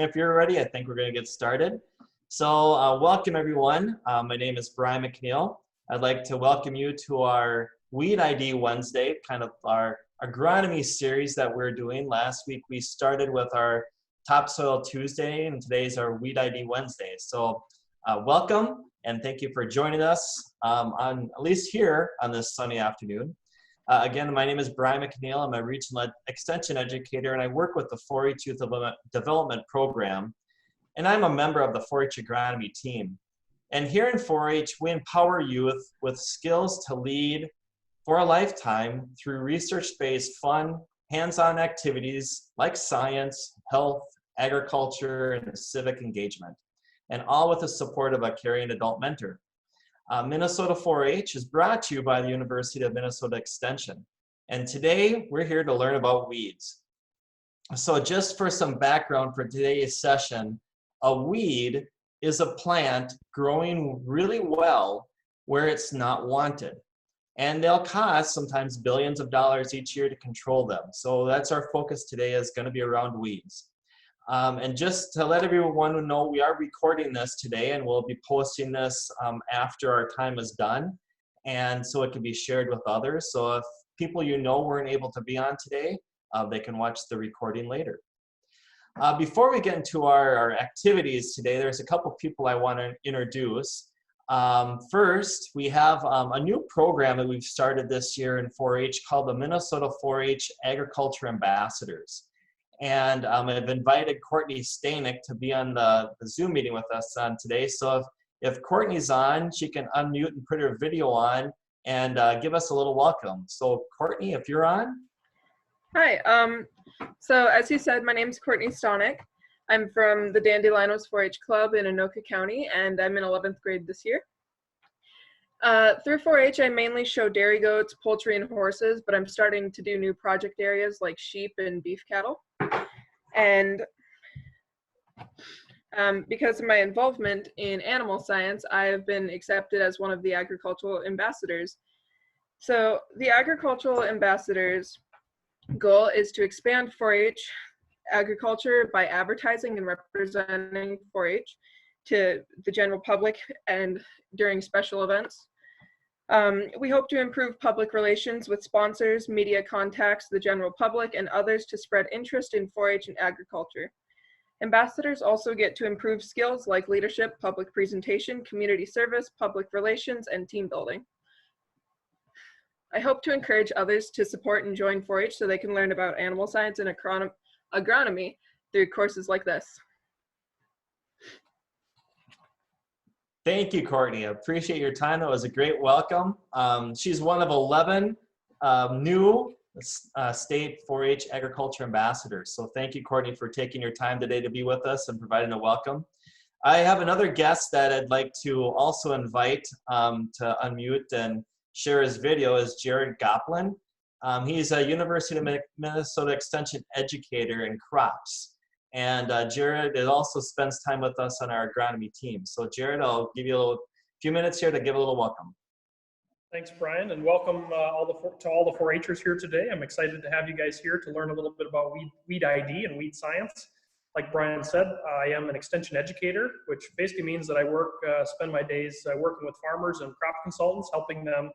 if you're ready. I think we're going to get started. So welcome everyone. My name is Brian McNeil. I'd like to welcome you to our Weed ID Wednesday, kind of our agronomy series that we're doing. Last week we started with our Topsoil Tuesday, and today's our Weed ID Wednesday. So welcome and thank you for joining us on at least here on this sunny afternoon. Again, my name is Brian McNeil. I'm a regional extension educator, and I work with the 4-H Youth Development Program, and I'm a member of the 4-H agronomy team. And here in 4-H, we empower youth with skills to lead for a lifetime through research-based, fun, hands-on activities like science, health, agriculture, and civic engagement, and all with the support of a caring adult mentor. Minnesota 4-H is brought to you by the University of Minnesota Extension. And today we're here to learn about weeds. So just for some background for today's session, a weed is a plant growing really well where it's not wanted. And they'll cost sometimes billions of dollars each year to control them. So that's our focus today, is going to be around weeds. And just to let everyone know, we are recording this today, and we'll be posting this after our time is done, and so it can be shared with others. So if people you know weren't able to be on today, they can watch the recording later. Before we get into our activities today, there's a couple people I want to introduce. First, we have a new program that we've started this year in 4-H called the Minnesota 4-H Agriculture Ambassadors. And I've invited Courtney to be on the Zoom meeting with us on today. So if Courtney's on, she can unmute and put her video on and give us a little welcome. So Courtney, if you're on. Hi, so as you said, my name is Courtney Stonick. I'm from the Dandelion 4-H Club in Anoka County, and I'm in 11th grade this year. Through 4-H, I mainly show dairy goats, poultry, and horses, but I'm starting to do new project areas like sheep and beef cattle. And because of my involvement in animal science, I have been accepted as one of the agricultural ambassadors. So the agricultural ambassadors' goal is to expand 4-H agriculture by advertising and representing 4-H to the general public and during special events. We hope to improve public relations with sponsors, media contacts, the general public, and others to spread interest in 4-H and agriculture. Ambassadors also get to improve skills like leadership, public presentation, community service, public relations, and team building. I hope to encourage others to support and join 4-H so they can learn about animal science and agronomy through courses like this. Thank you, Courtney. I appreciate your time. That was a great welcome. She's one of 11 new state 4-H agriculture ambassadors. So thank you, Courtney, for taking your time today to be with us and providing a welcome. I have another guest that I'd like to also invite to unmute and share his video, is Jared Goplin. He's a University of Minnesota Extension educator in crops. And Jared also spends time with us on our agronomy team. So Jared, I'll give you a few minutes here to give a little welcome. Thanks, Brian, and welcome to all the 4-Hers here today. I'm excited to have you guys here to learn a little bit about weed ID and weed science. Like Brian said, I am an extension educator, which basically means that I spend my days working with farmers and crop consultants, helping them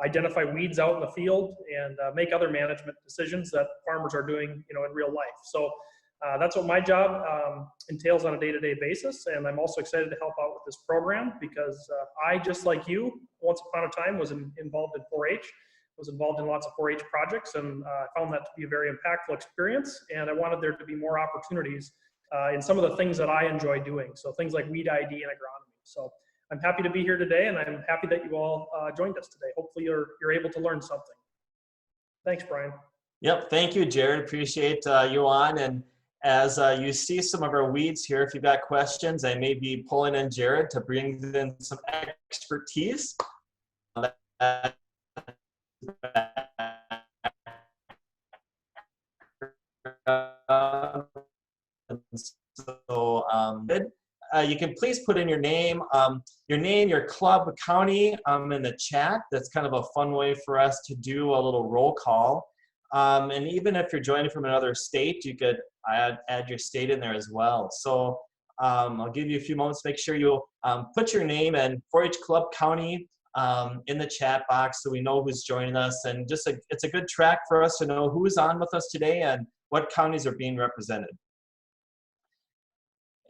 identify weeds out in the field and make other management decisions that farmers are doing, in real life. So that's what my job entails on a day-to-day basis, and I'm also excited to help out with this program because I, just like you, once upon a time was involved in 4-H, was involved in lots of 4-H projects, and I found that to be a very impactful experience, and I wanted there to be more opportunities in some of the things that I enjoy doing, so things like weed ID and agronomy. So I'm happy to be here today, and I'm happy that you all joined us today. Hopefully you're able to learn something. Thanks, Brian. Yep, thank you, Jared. Appreciate you on. And as you see some of our weeds here, if you've got questions, I may be pulling in Jared to bring in some expertise. So you can please put in your name, your club, county in the chat. That's kind of a fun way for us to do a little roll call. And even if you're joining from another state, you could add your state in there as well. So I'll give you a few moments. Make sure you put your name and 4-H Club County in the chat box so we know who's joining us. And just it's a good track for us to know who's on with us today and what counties are being represented.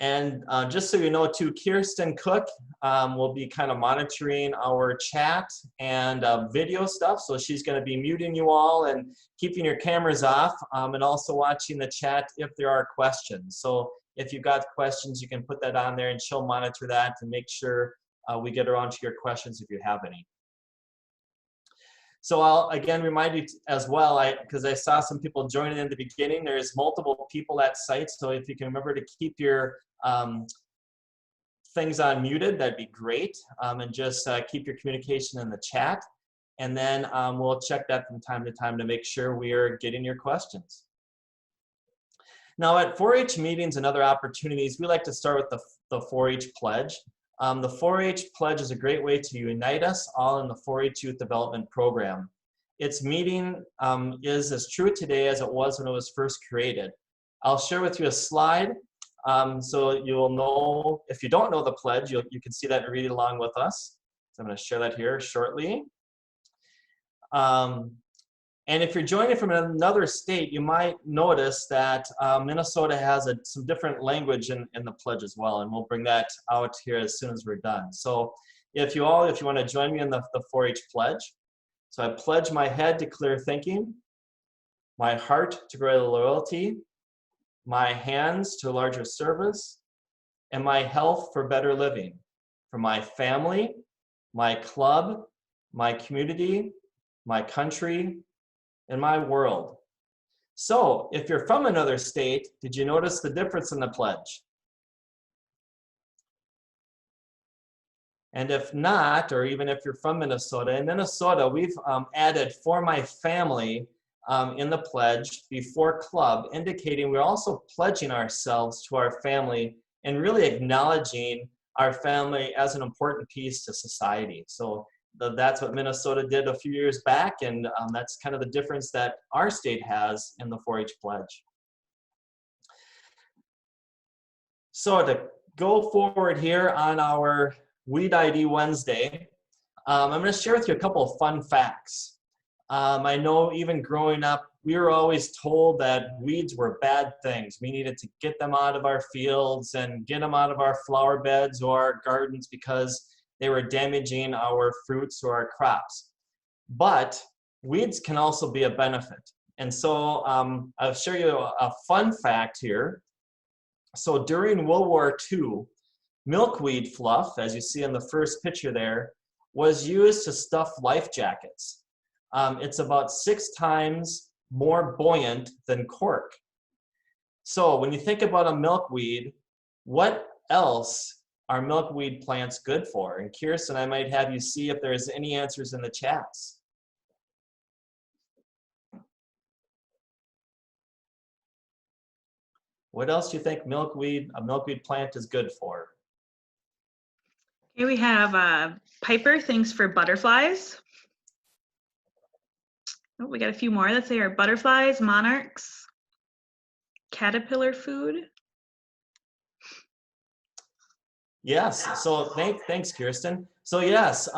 And just so you know too, Kirsten Cook will be kind of monitoring our chat and video stuff. So she's going to be muting you all and keeping your cameras off, and also watching the chat if there are questions. So if you've got questions, you can put that on there and she'll monitor that to make sure we get around to your questions if you have any. So I'll again remind you as well, because I saw some people joining in the beginning, there's multiple people at site. So if you can remember to keep your things unmuted, that'd be great. And just keep your communication in the chat. And then we'll check that from time to time to make sure we are getting your questions. Now at 4-H meetings and other opportunities, we like to start with the 4-H pledge. The 4-H pledge is a great way to unite us all in the 4-H Youth Development Program. Its meaning is as true today as it was when it was first created. I'll share with you a slide so you will know, if you don't know the pledge, you can see that and read it along with us. So I'm going to share that here shortly. And if you're joining from another state, you might notice that Minnesota has some different language in the pledge as well, and we'll bring that out here as soon as we're done. So if you want to join me in the 4-H pledge. So I pledge my head to clear thinking, my heart to greater loyalty, my hands to larger service, and my health for better living, for my family, my club, my community, my country, in my world. So if you're from another state, did you notice the difference in the pledge? And if not, or even if you're from Minnesota, in Minnesota, we've added for my family in the pledge before club, indicating we're also pledging ourselves to our family and really acknowledging our family as an important piece to society. So that's what Minnesota did a few years back, and that's kind of the difference that our state has in the 4-H pledge. So to go forward here on our Weed ID Wednesday, I'm going to share with you a couple of fun facts. I know even growing up, we were always told that weeds were bad things. We needed to get them out of our fields and get them out of our flower beds or our gardens because they were damaging our fruits or our crops. But weeds can also be a benefit. And so I'll show you a fun fact here. So during World War II, milkweed fluff, as you see in the first picture there, was used to stuff life jackets. It's about 6 times more buoyant than cork. So when you think about a milkweed, what else are milkweed plants good for? And Kirsten, I might have you see if there's any answers in the chats. What else do you think a milkweed plant is good for? Here we have Piper, thanks for butterflies. Oh, we got a few more. Let's say our butterflies, monarchs, caterpillar food. Yes, so thanks, Kirsten. So yes,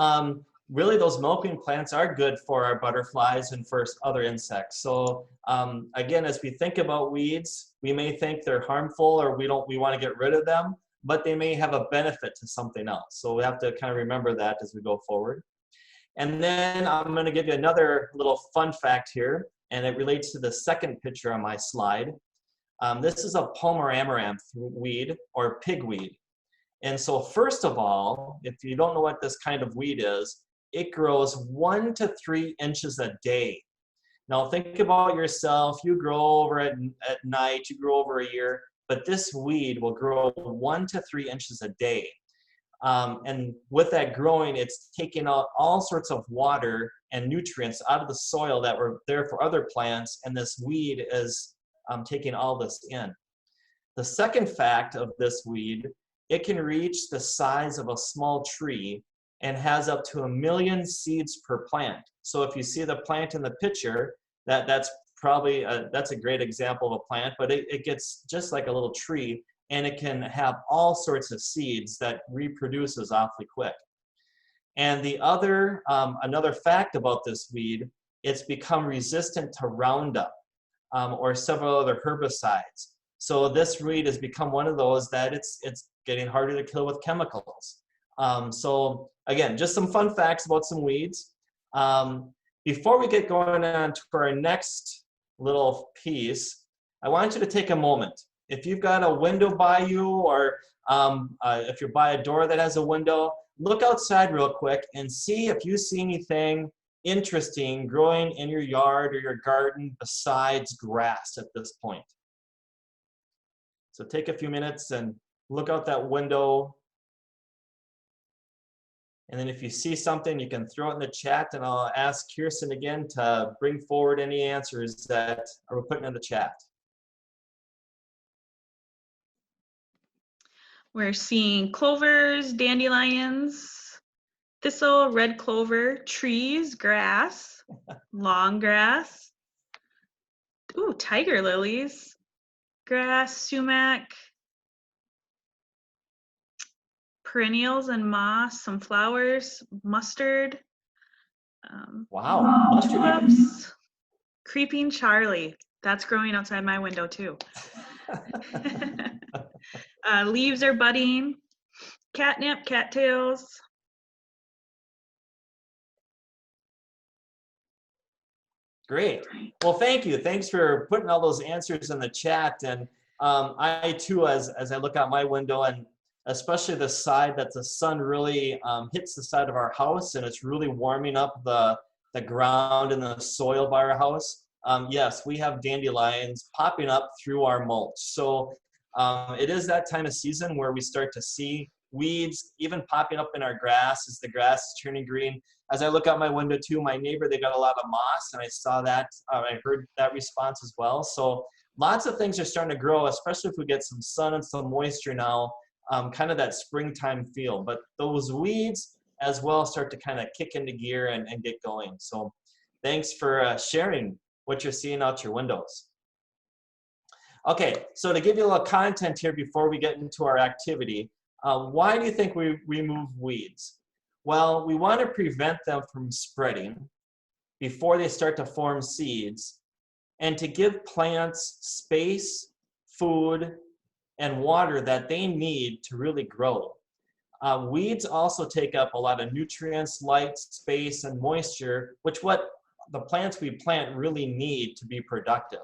really those milkweed plants are good for our butterflies and for other insects. So again, as we think about weeds, we may think they're harmful or we want to get rid of them, but they may have a benefit to something else. So we have to kind of remember that as we go forward. And then I'm going to give you another little fun fact here, and it relates to the second picture on my slide. This is a Palmer amaranth weed or pigweed. And so first of all, if you don't know what this kind of weed is, it grows 1 to 3 inches a day. Now think about yourself, you grow over at night, you grow over a year, but this weed will grow 1 to 3 inches a day. And with that growing, it's taking out all sorts of water and nutrients out of the soil that were there for other plants, and this weed is taking all this in. The second fact of this weed, it can reach the size of a small tree and has up to 1 million seeds per plant. So if you see the plant in the picture, that's probably, that's a great example of a plant, but it gets just like a little tree, and it can have all sorts of seeds that reproduces awfully quick. And the other, another fact about this weed, it's become resistant to Roundup or several other herbicides. So this weed has become one of those that it's getting harder to kill with chemicals. So again, just some fun facts about some weeds. Before we get going on to our next little piece, I want you to take a moment. If you've got a window by you, or if you're by a door that has a window, look outside real quick and see if you see anything interesting growing in your yard or your garden besides grass at this point. So take a few minutes and look out that window. And then if you see something, you can throw it in the chat, and I'll ask Kirsten again to bring forward any answers that are put in the chat. We're seeing clovers, dandelions, thistle, red clover, trees, grass, long grass, ooh, tiger lilies, grass, sumac, perennials and moss, some flowers, mustard. Wow, mustard. Tulips, creeping Charlie. That's growing outside my window too. Leaves are budding, catnip, cattails. Great. Well, thank you. Thanks for putting all those answers in the chat. And I too, as I look out my window, and especially the side that the sun really hits the side of our house, and it's really warming up the ground and the soil by our house. Yes, we have dandelions popping up through our mulch. So it is that time of season where we start to see weeds even popping up in our grass as the grass is turning green. As I look out my window too, my neighbor, they got a lot of moss, and I saw that, I heard that response as well. So lots of things are starting to grow, especially if we get some sun and some moisture now, kind of that springtime feel. But those weeds as well start to kind of kick into gear and get going. So thanks for sharing what you're seeing out your windows. Okay, so to give you a little content here before we get into our activity, why do you think we remove weeds? Well, we want to prevent them from spreading before they start to form seeds, and to give plants space, food, and water that they need to really grow. Weeds also take up a lot of nutrients, light, space, and moisture, which what the plants we plant really need to be productive.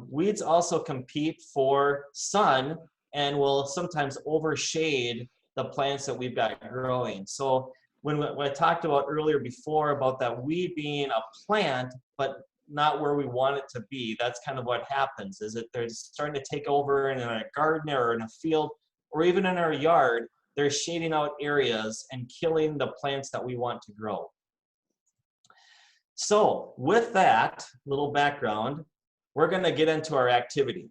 Weeds also compete for sun and will sometimes overshade the plants that we've got growing. So when I talked about earlier before about that weed being a plant, but not where we want it to be, that's kind of what happens, is that they're starting to take over in a garden or in a field, or even in our yard. They're shading out areas and killing the plants that we want to grow. So with that little background, we're going to get into our activity.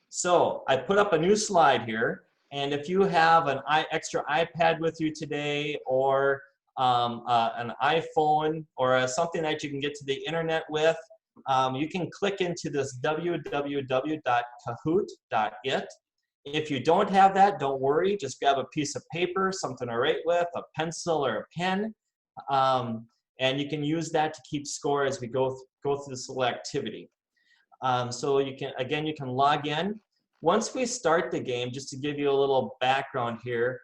So I put up a new slide here, and if you have an extra iPad with you today, or an iPhone, or something that you can get to the internet with, you can click into this www.kahoot.it. If you don't have that, don't worry. Just grab a piece of paper, something to write with, a pencil or a pen, and you can use that to keep score as we go through this little activity. So you can log in. Once we start the game, just to give you a little background here,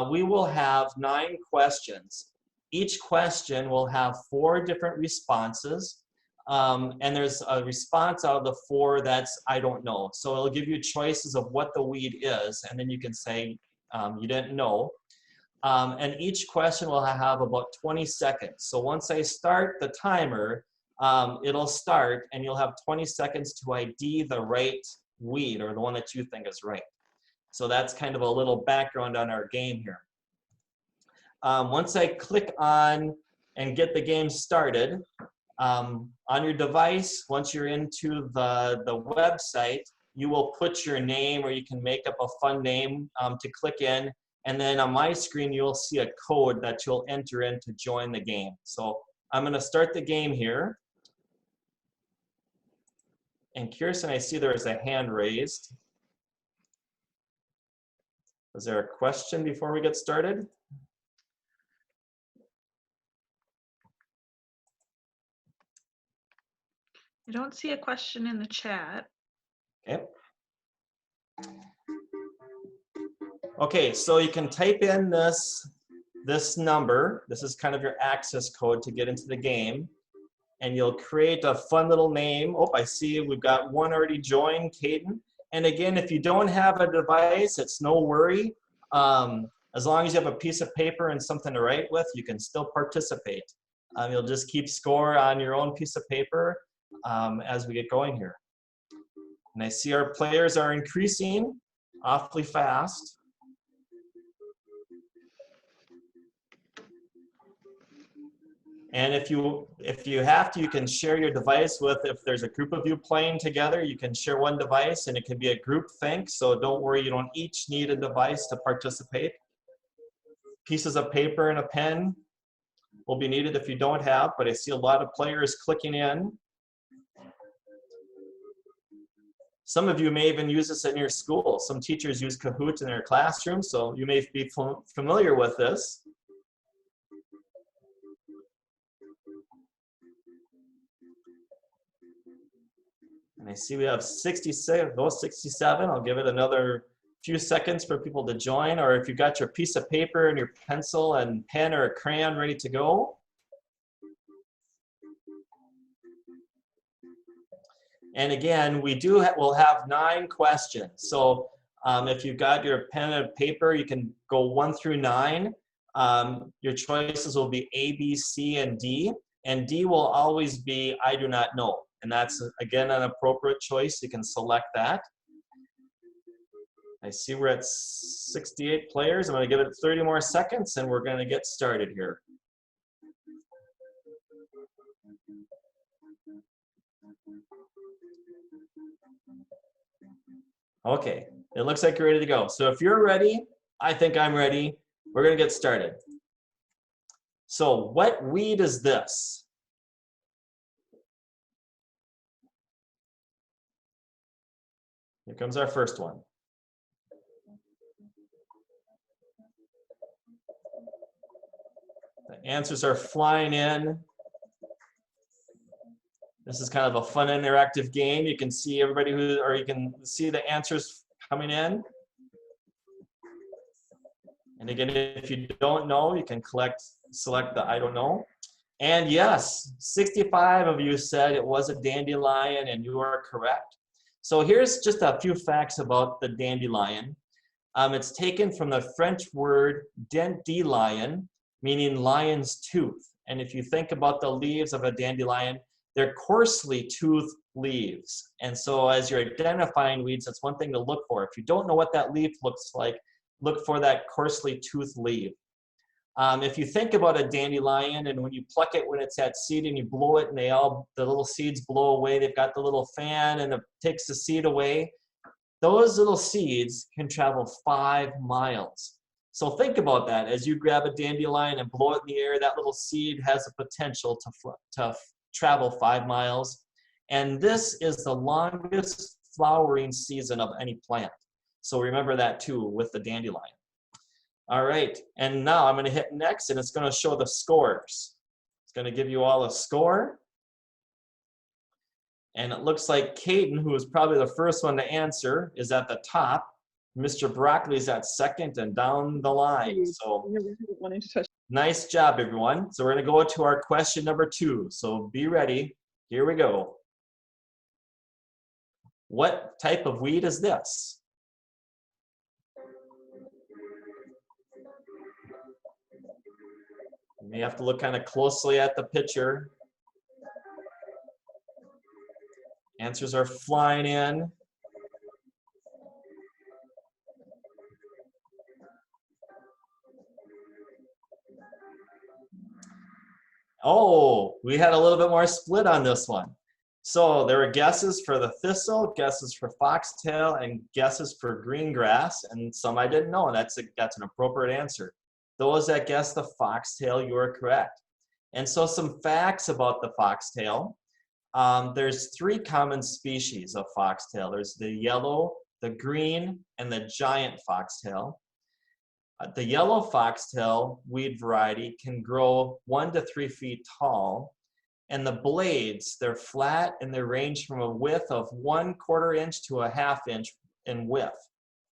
we will have 9 questions. Each question will have 4 different responses, and there's a response out of the 4 that's I don't know. So it'll give you choices of what the weed is, and then you can say you didn't know. And each question will have about 20 seconds. So once I start the timer, it'll start, and you'll have 20 seconds to ID the right weed, or the one that you think is right. So that's kind of a little background on our game here. Once I click on and get the game started, on your device, once you're into the website, you will put your name, or you can make up a fun name to click in, and then on my screen you'll see a code that you'll enter in to join the game. So I'm going to start the game here. And Kirsten, I see there is a hand raised. Is there a question before we get started? I don't see a question in the chat. Okay. Okay, so you can type in this number. This is kind of your access code to get into the game. And you'll create a fun little name. Oh, I see we've got one already joined, Caden. And again, if you don't have a device, it's no worry. As long as you have a piece of paper and something to write with, you can still participate. You'll just keep score on your own piece of paper as we get going here. And I see our players are increasing awfully fast. And if you have to, you can share your device with, if there's a group of you playing together, you can share one device and it can be a group think. So don't worry, you don't each need a device to participate. Pieces of paper and a pen will be needed if you don't have, but I see a lot of players clicking in. Some of you may even use this in your school. Some teachers use Kahoot in their classroom, so you may be familiar with this. And I see we have 67, those 67. I'll give it another few seconds for people to join, or if you've got your piece of paper and your pencil and pen or a crayon ready to go. And again, we'll have 9 questions. So if you've got your pen and paper, you can go 1 through 9. Your choices will be A, B, C, and D. And D will always be I do not know. And that's, again, an appropriate choice. You can select that. I see we're at 68 players. I'm going to give it 30 more seconds, and we're going to get started here. Okay, it looks like you're ready to go. So if you're ready, I think I'm ready. We're going to get started. So what weed is this? Here comes our first one. The answers are flying in. This is kind of a fun interactive game. You can see everybody or you can see the answers coming in. And again, if you don't know, you can select the I don't know. And yes, 65 of you said it was a dandelion, and you are correct. So here's just a few facts about the dandelion. It's taken from the French word dandelion, meaning lion's tooth. And if you think about the leaves of a dandelion, they're coarsely toothed leaves. And so as you're identifying weeds, that's one thing to look for. If you don't know what that leaf looks like, look for that coarsely toothed leaf. If you think about a dandelion, and when you pluck it when it's at seed and you blow it and the little seeds blow away, they've got the little fan and it takes the seed away. Those little seeds can travel 5 miles. So think about that. As you grab a dandelion and blow it in the air, that little seed has the potential to travel 5 miles. And this is the longest flowering season of any plant. So remember that too with the dandelion. All right, and now I'm going to hit next, and it's going to show the scores. It's going to give you all a score. And it looks like Caden, who was probably the first one to answer, is at the top. Mr. Broccoli's at second and down the line. So nice job, everyone. So we're going to go to our question number 2. So be ready. Here we go. What type of weed is this? You may have to look kind of closely at the picture. Answers are flying in. Oh, we had a little bit more split on this one. So there were guesses for the thistle, guesses for foxtail, and guesses for green grass, and some I didn't know, and that's an appropriate answer. Those that guessed the foxtail, you are correct. And so some facts about the foxtail. there's 3 common species of foxtail. There's the yellow, the green, and the giant foxtail. The yellow foxtail weed variety can grow 1 to 3 feet tall, and the blades, they're flat and they range from a width of 1/4 inch to a 1/2 inch in width.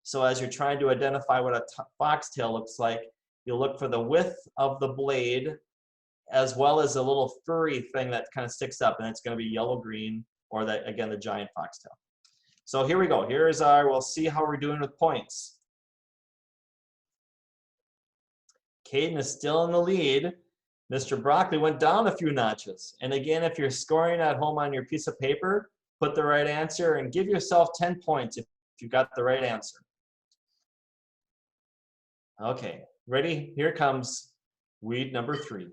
So as you're trying to identify what a foxtail looks like, you'll look for the width of the blade as well as a little furry thing that kind of sticks up, and it's going to be yellow-green, or that, again, the giant foxtail. So here we go. Here's our, we'll see how we're doing with points. Caden is still in the lead. Mr. Broccoli went down a few notches. And again, if you're scoring at home on your piece of paper, put the right answer and give yourself 10 points if you got the right answer. Okay, ready? Here comes weed number 3.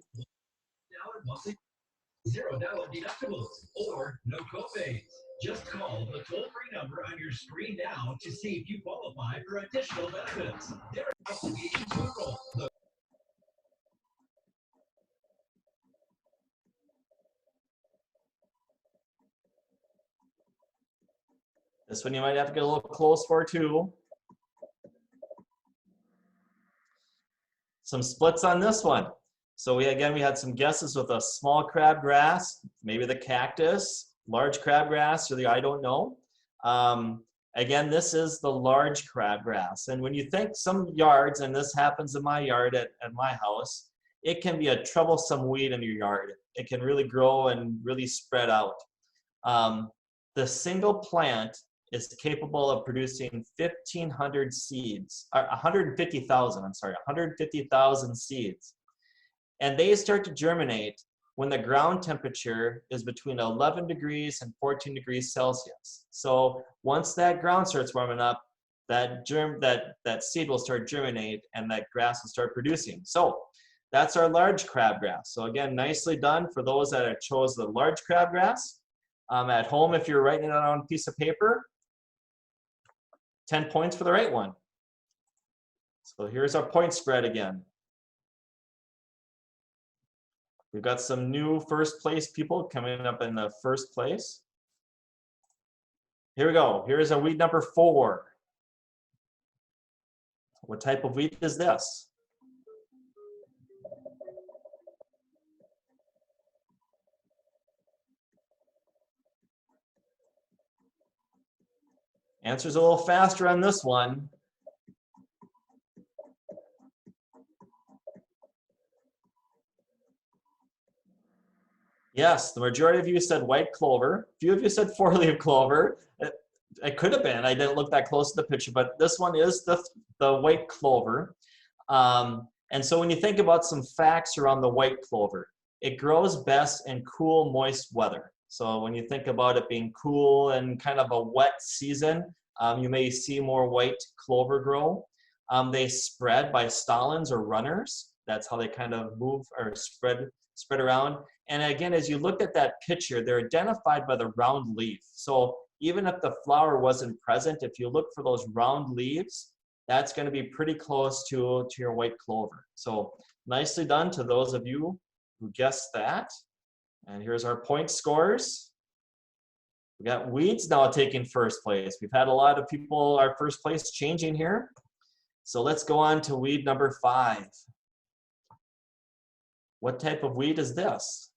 $0 deductibles or no copays. Just call the toll-free number on your screen now to see if you qualify for additional benefits. There are obligations to enroll. This one you might have to get a little close for too. Some splits on this one. So we had some guesses with a small crabgrass, maybe the cactus, large crabgrass, or the I don't know. Again, this is the large crabgrass. And when you think some yards, and this happens in my yard at my house, it can be a troublesome weed in your yard. It can really grow and really spread out. The single plant is capable of producing 1,500 seeds, 150,000, I'm sorry, 150,000 seeds. And they start to germinate when the ground temperature is between 11 degrees and 14 degrees Celsius. So once that ground starts warming up, that seed will start germinate and that grass will start producing. So that's our large crabgrass. So again, nicely done for those that have chose the large crabgrass. At home, if you're writing it on a piece of paper, 10 points for the right one. So here's our point spread again. We've got some new first place people coming up in the first place. Here we go. Here's our weed number 4. What type of weed is this? Answer's a little faster on this one. Yes, the majority of you said white clover. A few of you said 4-leaf clover. It could have been. I didn't look that close at the picture, but this one is the white clover. And so when you think about some facts around the white clover, it grows best in cool, moist weather. So when you think about it being cool and kind of a wet season, you may see more white clover grow. They spread by stolons or runners. That's how they kind of move or spread around. And again, as you look at that picture, they're identified by the round leaf. So even if the flower wasn't present, if you look for those round leaves, that's going to be pretty close to your white clover. So nicely done to those of you who guessed that. And here's our point scores. We got weeds now taking first place. We've had a lot of people, our first place changing here. So let's go on to weed number 5. What type of weed is this?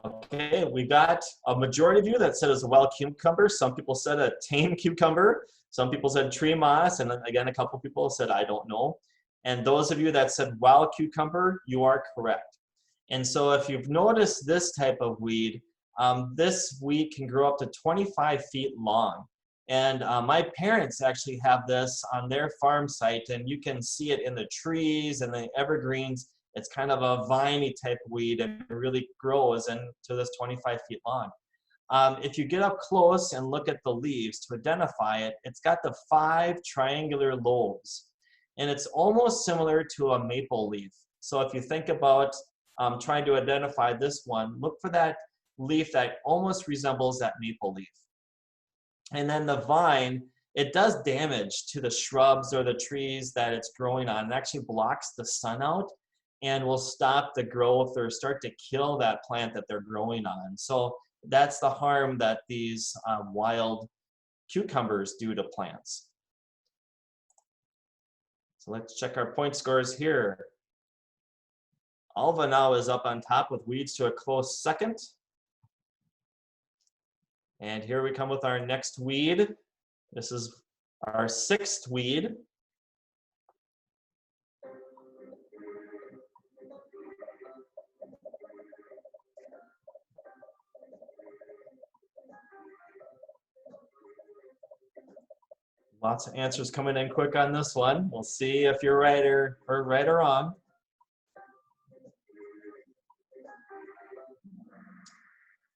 Okay, we got a majority of you that said it was a wild cucumber. Some people said a tame cucumber. Some people said tree moss. And then again, a couple people said, I don't know. And those of you that said wild cucumber, you are correct. And so if you've noticed this type of weed, this weed can grow up to 25 feet long. And my parents actually have this on their farm site, and you can see it in the trees and the evergreens. It's kind of a viney type weed and it really grows into this 25 feet long. If you get up close and look at the leaves to identify it, it's got the 5 triangular lobes. and it's almost similar to a maple leaf. So if you think about trying to identify this one, look for that leaf that almost resembles that maple leaf. And then the vine, it does damage to the shrubs or the trees that it's growing on. It actually blocks the sun out and will stop the growth or start to kill that plant that they're growing on. So that's the harm that these wild cucumbers do to plants. So let's check our point scores here. Alva now is up on top with weeds to a close second. And here we come with our next weed. This is our 6th weed. Lots of answers coming in quick on this one. We'll see if you're right or wrong.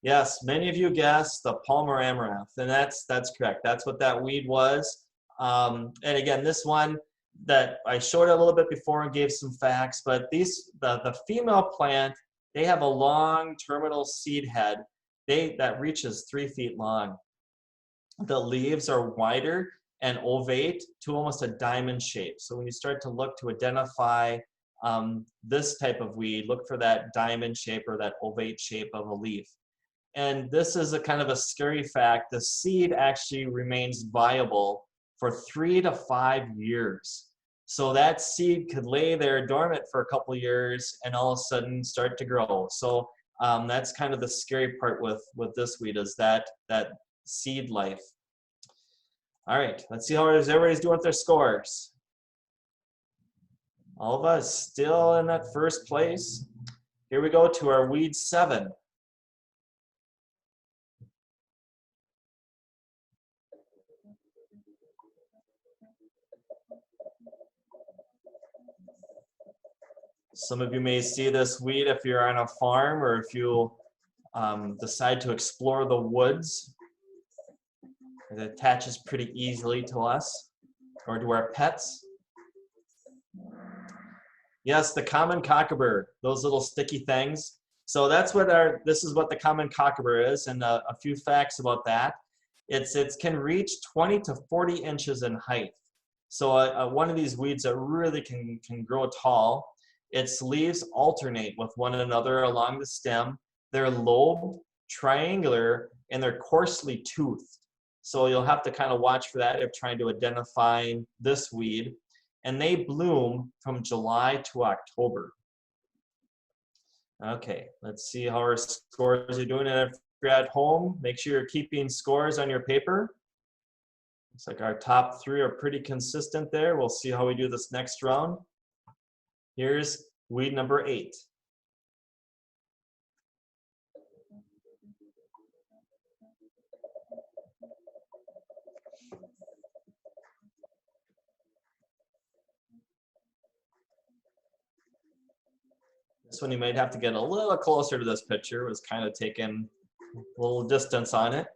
Yes, many of you guessed the Palmer amaranth, and that's correct. That's what that weed was. And again, this one that I showed a little bit before and gave some facts, but the female plant, they have a long terminal seed head that reaches 3 feet long. The leaves are wider and ovate to almost a diamond shape. So when you start to look to identify this type of weed, look for that diamond shape or that ovate shape of a leaf. And this is a kind of a scary fact. The seed actually remains viable for 3 to 5 years. So that seed could lay there dormant for a couple of years and all of a sudden start to grow. So that's kind of the scary part with this weed, is that seed life. All right, let's see how everybody's doing with their scores. Alva is still in that first place. Here we go to our weed 7. Some of you may see this weed if you're on a farm or if you decide to explore the woods. It attaches pretty easily to us or to our pets. Yes, the common cockapoo, those little sticky things. So that's what this is what the common cockapoo is, and a few facts about that. It can reach 20 to 40 inches in height. So one of these weeds that really can grow tall. Its leaves alternate with one another along the stem. They're lobed, triangular, and they're coarsely toothed. So you'll have to kind of watch for that if trying to identify this weed. And they bloom from July to October. Okay, let's see how our scores are doing. And if you're at home, make sure you're keeping scores on your paper. Looks like our top 3 are pretty consistent there. We'll see how we do this next round. Here's weed number 8. This one you might have to get a little closer to this picture. It was kind of taking a little distance on it.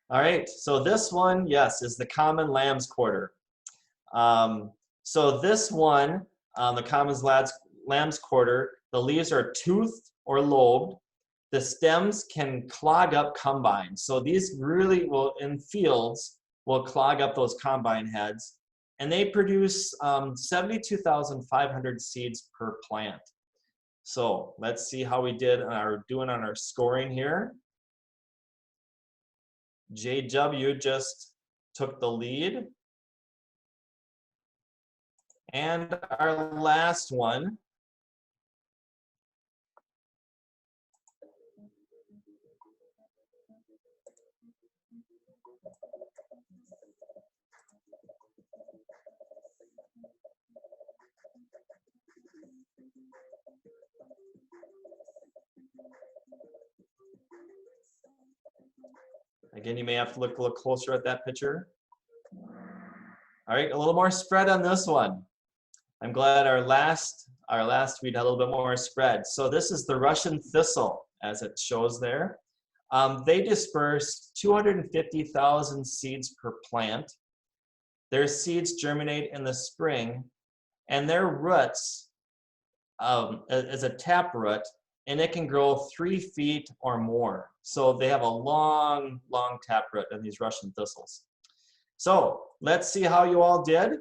All right, so this one, yes, is the common lamb's quarter. So this one, the common lamb's quarter, the leaves are toothed or lobed. The stems can clog up combines. So these really will, in fields, will clog up those combine heads. And they produce 72,500 seeds per plant. So let's see how we doing on our scoring here. JW just took the lead. And our last one, again, you may have to look a little closer at that picture. All right, a little more spread on this one. I'm glad our last weed had a little bit more spread. So this is the Russian thistle, as it shows there. They disperse 250,000 seeds per plant. Their seeds germinate in the spring, and their roots is a tap root, and it can grow 3 feet or more. So they have a long, long tap root in these Russian thistles. So let's see how you all did.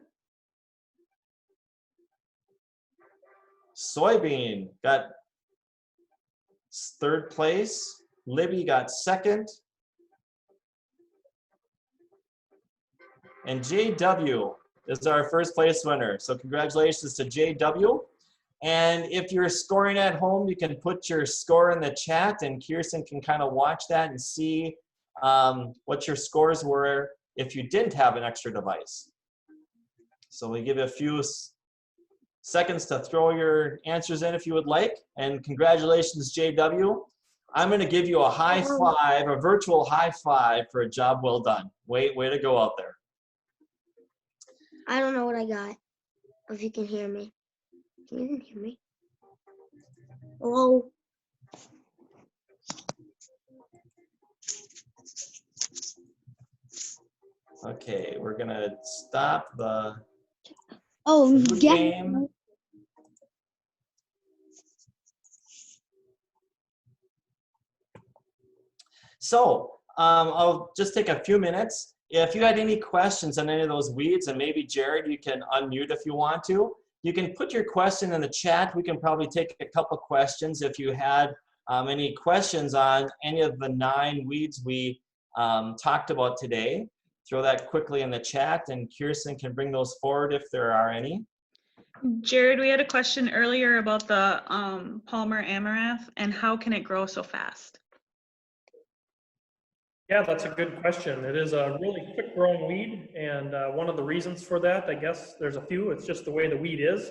Soybean got 3rd place. Libby got 2nd. And JW is our 1st place winner. So congratulations to JW. And if you're scoring at home, you can put your score in the chat, and Kirsten can kind of watch that and see what your scores were if you didn't have an extra device. So we give you a few seconds to throw your answers in if you would like. And congratulations, JW. I'm going to give you a high five, a virtual high five for a job well done. Way to go out there. I don't know what I got. If you can hear me. Can you hear me? Hello? Okay, we're going to stop the Kahoot game. So I'll just take a few minutes. If you had any questions on any of those weeds, and maybe Jared, you can unmute if you want to. You can put your question in the chat. We can probably take a couple questions if you had any questions on any of the 9 weeds we talked about today. Throw that quickly in the chat, and Kirsten can bring those forward if there are any. Jared, we had a question earlier about the Palmer amaranth, and how can it grow so fast? Yeah, that's a good question. It is a really quick growing weed, and one of the reasons for that, I guess there's a few, it's just the way the weed is,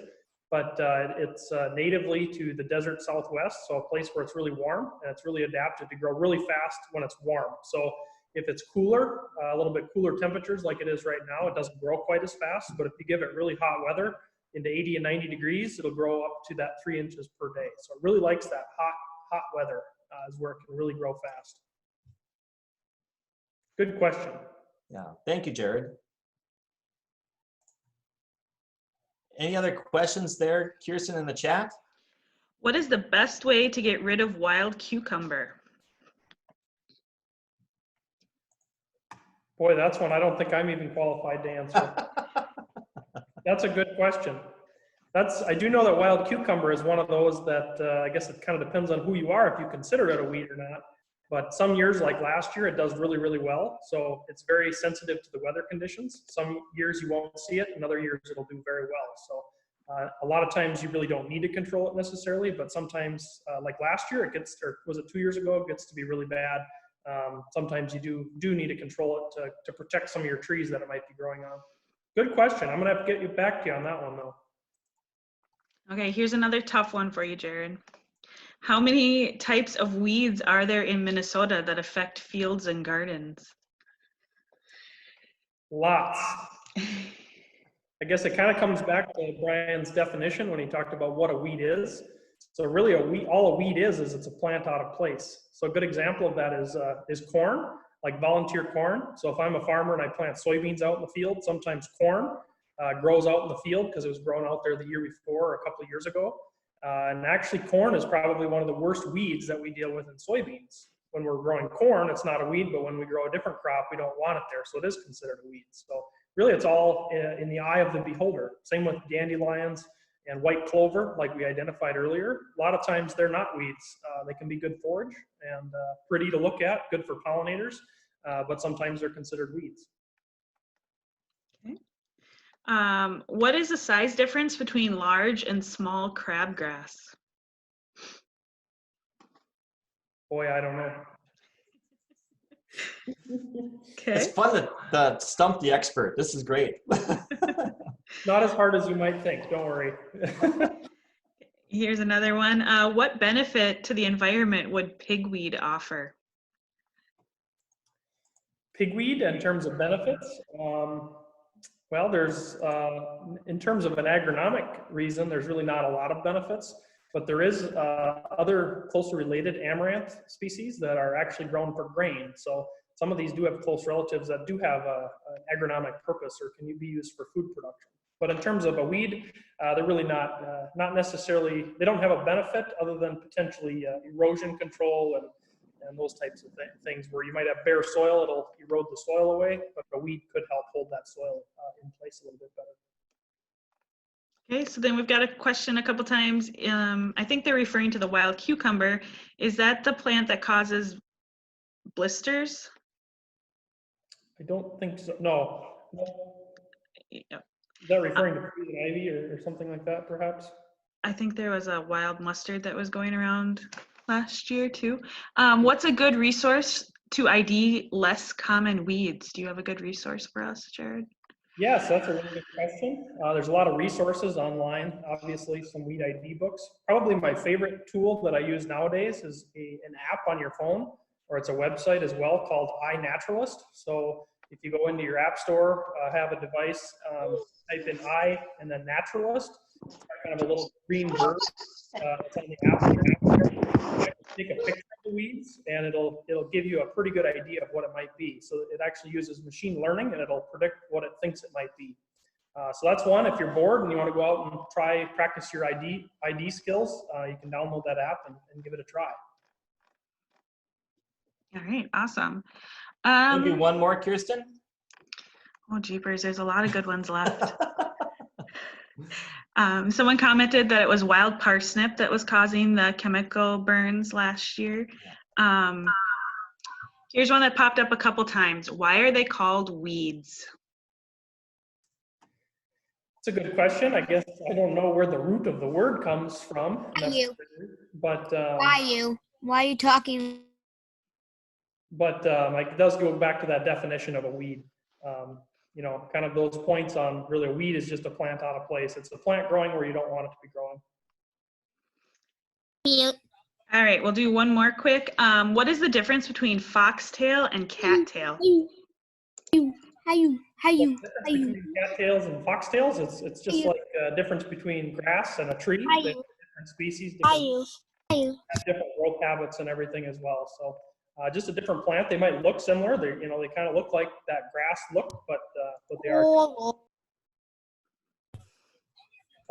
but it's natively to the desert Southwest, so a place where it's really warm, and it's really adapted to grow really fast when it's warm. So if it's cooler, a little bit cooler temperatures like it is right now, it doesn't grow quite as fast, but if you give it really hot weather, into 80 and 90 degrees, it'll grow up to that 3 inches per day. So it really likes that hot weather is where it can really grow fast. Good question. Yeah, thank you, Jared. Any other questions there, Kirsten, in the chat? What is the best way to get rid of wild cucumber? Boy, that's one I don't think I'm even qualified to answer. That's a good question. I do know that wild cucumber is one of those that I guess it kind of depends on who you are if you consider it a weed or not. But some years, like last year, it does really, really well. So it's very sensitive to the weather conditions. Some years you won't see it, and other years it'll do very well. So a lot of times you really don't need to control it necessarily, but sometimes, like last year, it gets, or was it 2 years ago, it gets to be really bad. Sometimes you do need to control it to protect some of your trees that it might be growing on. Good question. I'm gonna have to get back to you on that one though. Okay, here's another tough one for you, Jared. How many types of weeds are there in Minnesota that affect fields and gardens? Lots. I guess it kind of comes back to Brian's definition when he talked about what a weed is. So really all a weed is it's a plant out of place. So a good example of that is corn, like volunteer corn. So if I'm a farmer and I plant soybeans out in the field, sometimes corn grows out in the field because it was grown out there the year before or a couple of years ago. And actually corn is probably one of the worst weeds that we deal with in soybeans. When we're growing corn, it's not a weed, but when we grow a different crop, we don't want it there. So it is considered a weed. So really it's all in the eye of the beholder. Same with dandelions and white clover, like we identified earlier. A lot of times they're not weeds. They can be good forage and pretty to look at, good for pollinators, but sometimes they're considered weeds. Okay. What is the size difference between large and small crabgrass? Boy, I don't know. Okay. It's fun to stump the expert. This is great. Not as hard as you might think, don't worry. Here's another one. What benefit to the environment would pigweed offer? Pigweed in terms of benefits? Well, there's, in terms of an agronomic reason, there's really not a lot of benefits, but there is other closely related amaranth species that are actually grown for grain. So some of these do have close relatives that do have an agronomic purpose or can be used for food production. But in terms of a weed, they're really not necessarily, they don't have a benefit other than potentially erosion control and those types of things where you might have bare soil, it'll erode the soil away, but a weed could help hold that soil in place a little bit better. Okay, so then we've got a question a couple times. I think they're referring to the wild cucumber. Is that the plant that causes blisters? I don't think so. No. Yeah. Is that referring to poison ivy or something like that, perhaps? I think there was a wild mustard that was going around last year too. What's a good resource to ID less common weeds? Do you have a good resource for us, Jared? Yes, that's a really good question. There's a lot of resources online, obviously some weed ID books. Probably my favorite tool that I use nowadays is an app on your phone, or it's a website as well called iNaturalist. So if you go into your app store, have a device, type in I and then Naturalist, it's kind of a little green bird. It's on the app store. Take a picture of the weeds and it'll give you a pretty good idea of what it might be. So it actually uses machine learning and it'll predict what it thinks it might be. So that's one. If you're bored and you want to go out and practice your ID skills, you can download that app and give it a try. All right, awesome. Maybe one more, Kirsten? Oh, jeepers, there's a lot of good ones left. Someone commented that it was wild parsnip that was causing the chemical burns last year. Here's one that popped up a couple times. Why are they called weeds? It's a good question. I guess I don't know where the root of the word comes from. But Why are you talking? But it does go back to that definition of a weed. You know, kind of those points on really a weed is just a plant out of place. It's a plant growing where you don't want it to be growing. All right, we'll do one more quick. What is the difference between foxtail and cattail? Between cattails and foxtails, it's just like a difference between grass and a tree. Different species, different growth habits and everything as well. So just a different plant. They might look similar. They kind of look like that grass look, but they are. A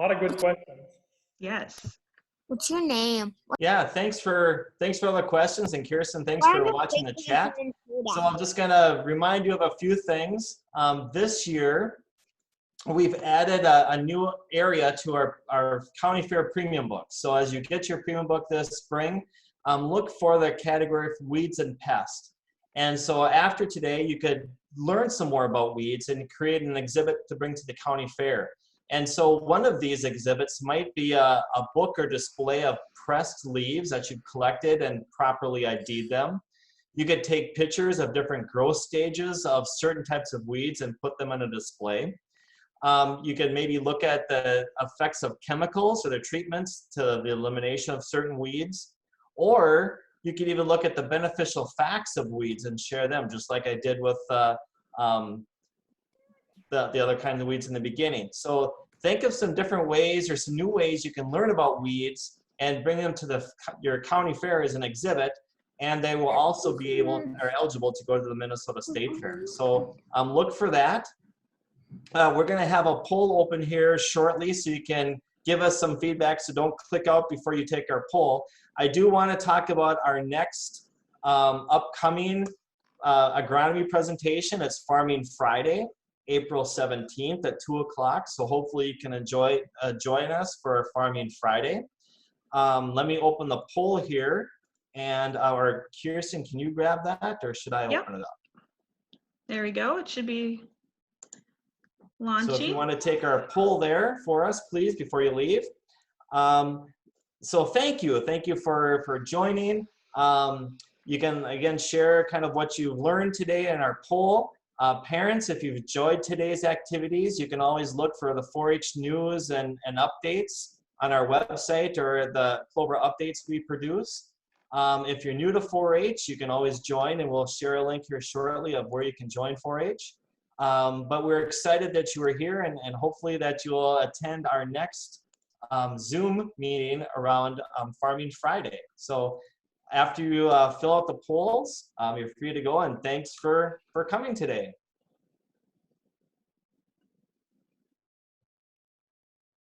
lot of good questions. Yes. What's your name? Yeah, thanks for all the questions, and Kirsten, thanks for watching the chat. So I'm just gonna remind you of a few things. This year, we've added a new area to our county fair premium book. So as you get your premium book this spring, look for the category for weeds and pests. And so after today, you could learn some more about weeds and create an exhibit to bring to the county fair. And so one of these exhibits might be a book or display of pressed leaves that you've collected and properly ID'd them. You could take pictures of different growth stages of certain types of weeds and put them on a display. You can maybe look at the effects of chemicals or the treatments to the elimination of certain weeds. Or you could even look at the beneficial facts of weeds and share them, just like I did with the other kinds of weeds in the beginning. So think of some different ways or some new ways you can learn about weeds and bring them to your county fair as an exhibit, and they will also be eligible to go to the Minnesota State Fair. So look for that. We're going to have a poll open here shortly, so you can give us some feedback, so don't click out before you take our poll. I do want to talk about our next upcoming agronomy presentation. It's Farming Friday, April 17th at 2 o'clock. So hopefully you can join us for Farming Friday. Let me open the poll here. And our Kirsten, can you grab that, or should I open it up? There we go. It should be launching. So if you want to take our poll there for us, please, before you leave. So thank you for joining. You can again share kind of what you've learned today in our poll. Parents, if you've enjoyed today's activities, you can always look for the 4-H news and updates on our website or the Clover updates we produce. If you're new to 4-H, you can always join, and we'll share a link here shortly of where you can join 4-H. But we're excited that you are here, and hopefully that you will attend our next Zoom meeting around Farming Friday. So after you fill out the polls, you're free to go, and thanks for coming today.